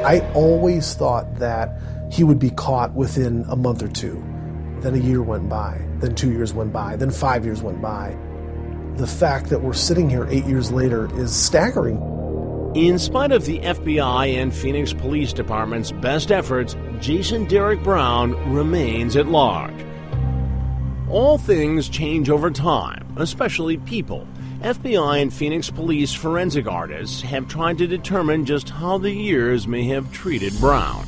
I always thought that he would be caught within a month or two. Then a year went by, then 2 years went by, then 5 years went by. The fact that we're sitting here 8 years later is staggering. In spite of the FBI and Phoenix Police Department's best efforts, Jason Derek Brown remains at large. All things change over time, especially people. FBI and Phoenix Police forensic artists have tried to determine just how the years may have treated Brown.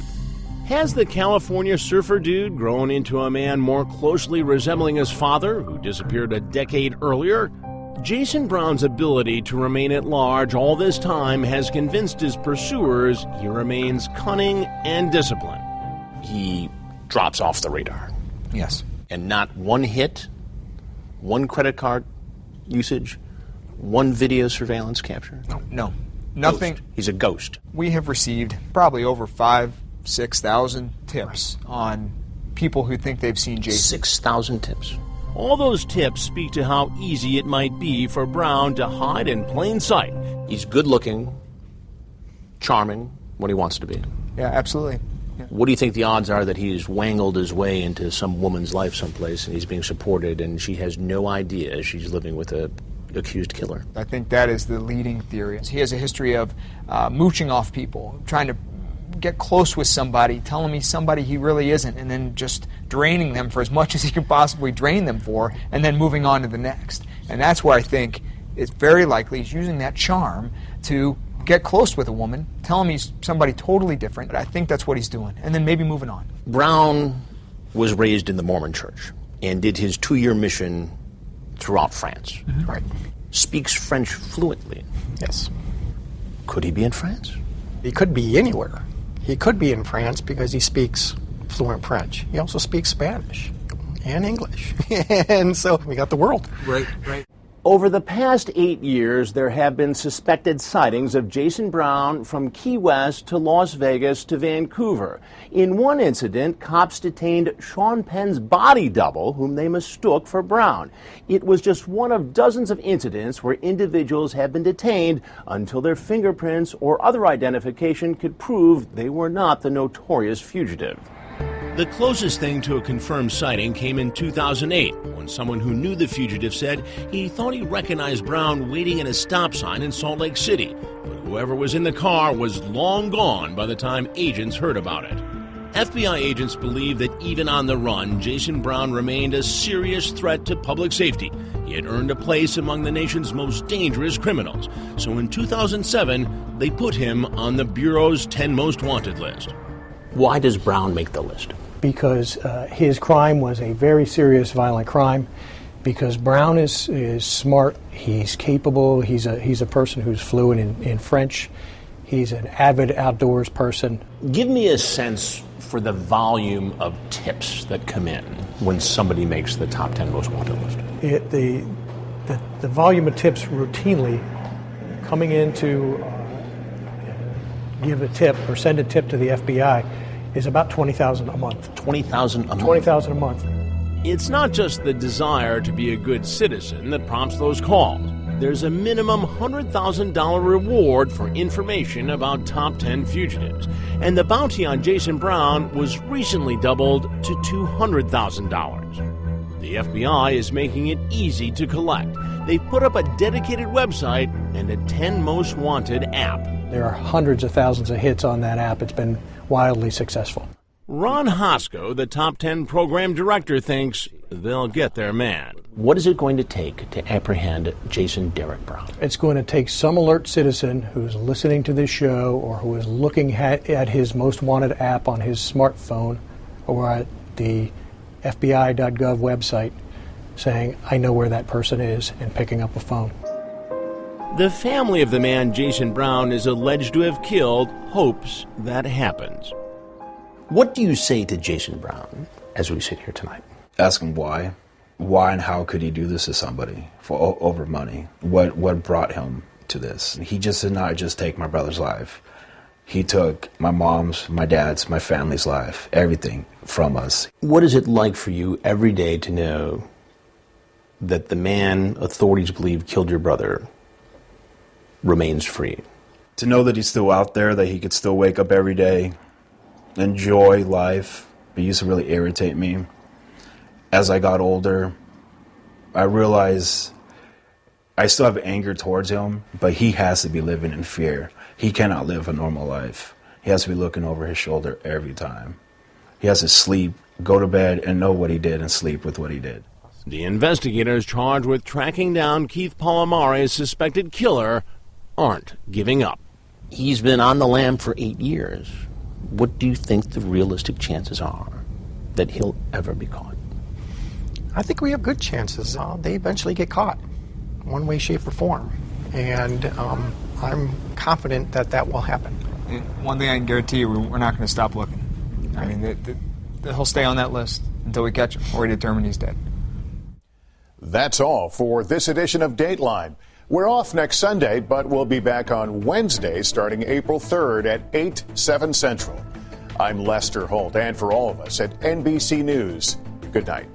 Has the California surfer dude grown into a man more closely resembling his father, who disappeared a decade earlier? Jason Brown's ability to remain at large all this time has convinced his pursuers he remains cunning and disciplined. He drops off the radar. Yes. And not one hit, one credit card usage, one video surveillance capture? No. Nothing. Ghost. He's a ghost. We have received probably over 6,000 tips on people who think they've seen Jason. 6,000 tips. All those tips speak to how easy it might be for Brown to hide in plain sight. He's good-looking, charming when he wants to be. Yeah, absolutely. Yeah. What do you think the odds are that he's wangled his way into some woman's life someplace and he's being supported and she has no idea she's living with a accused killer? I think that is the leading theory. He has a history of mooching off people, trying to get close with somebody, telling me somebody he really isn't, and then just draining them for as much as he can possibly drain them for, and then moving on to the next. And that's where I think it's very likely he's using that charm to get close with a woman, tell him he's somebody totally different. I think that's what he's doing, and then maybe moving on. Brown was raised in the Mormon Church and did his 2-year mission throughout France. Mm-hmm. Right. Speaks French fluently. Yes. Could he be in France? He could be anywhere. He could be in France because he speaks fluent French. He also speaks Spanish and English. And so we got the world. Right. Over the past 8 years, there have been suspected sightings of Jason Brown from Key West to Las Vegas to Vancouver. In one incident, cops detained Sean Penn's body double, whom they mistook for Brown. It was just one of dozens of incidents where individuals have been detained until their fingerprints or other identification could prove they were not the notorious fugitive. The closest thing to a confirmed sighting came in 2008, when someone who knew the fugitive said he thought he recognized Brown waiting at a stop sign in Salt Lake City, but whoever was in the car was long gone by the time agents heard about it. FBI agents believe that even on the run, Jason Brown remained a serious threat to public safety. He had earned a place among the nation's most dangerous criminals, so in 2007, they put him on the Bureau's 10 Most Wanted list. Why does Brown make the list? Because his crime was a very serious violent crime, because Brown is smart, he's capable, he's a person who's fluent in French, he's an avid outdoors person. Give me a sense for the volume of tips that come in when somebody makes the top 10 most wanted list. The volume of tips routinely coming in to give a tip or send a tip to the FBI is about 20,000 a month. 20,000 a month? 20,000 a month. It's not just the desire to be a good citizen that prompts those calls. There's a minimum $100,000 reward for information about top 10 fugitives. And the bounty on Jason Brown was recently doubled to $200,000. The FBI is making it easy to collect. They've put up a dedicated website and a 10 Most Wanted app. There are hundreds of thousands of hits on that app. It's been wildly successful. Ron Hosko, the Top 10 program director, thinks they'll get their man. What is it going to take to apprehend Jason Derek Brown? It's going to take some alert citizen who's listening to this show or who is looking at his Most Wanted app on his smartphone or at the FBI.gov website saying, I know where that person is, and picking up a phone. The family of the man Jason Brown is alleged to have killed hopes that happens. What do you say to Jason Brown as we sit here tonight? Ask him why. Why and how could he do this to somebody for over money? What brought him to this? He just did not just take my brother's life. He took my mom's, my dad's, my family's life, everything from us. What is it like for you every day to know that the man authorities believe killed your brother remains free? To know that he's still out there, that he could still wake up every day, enjoy life, it used to really irritate me. As I got older, I realized I still have anger towards him, but he has to be living in fear. He cannot live a normal life. He has to be looking over his shoulder every time. He has to sleep, go to bed, and know what he did and sleep with what he did. The investigators charged with tracking down Keith Palomari's suspected killer aren't giving up. He's been on the lam for 8 years. What do you think the realistic chances are that he'll ever be caught? I think we have good chances. They eventually get caught, one way, shape, or form. And I'm confident that that will happen. One thing I can guarantee you, we're not going to stop looking. I mean, he'll stay on that list until we catch him or we determine he's dead. That's all for this edition of Dateline. We're off next Sunday, but we'll be back on Wednesday starting April 3rd at 8, 7 Central. I'm Lester Holt, and for all of us at NBC News, good night.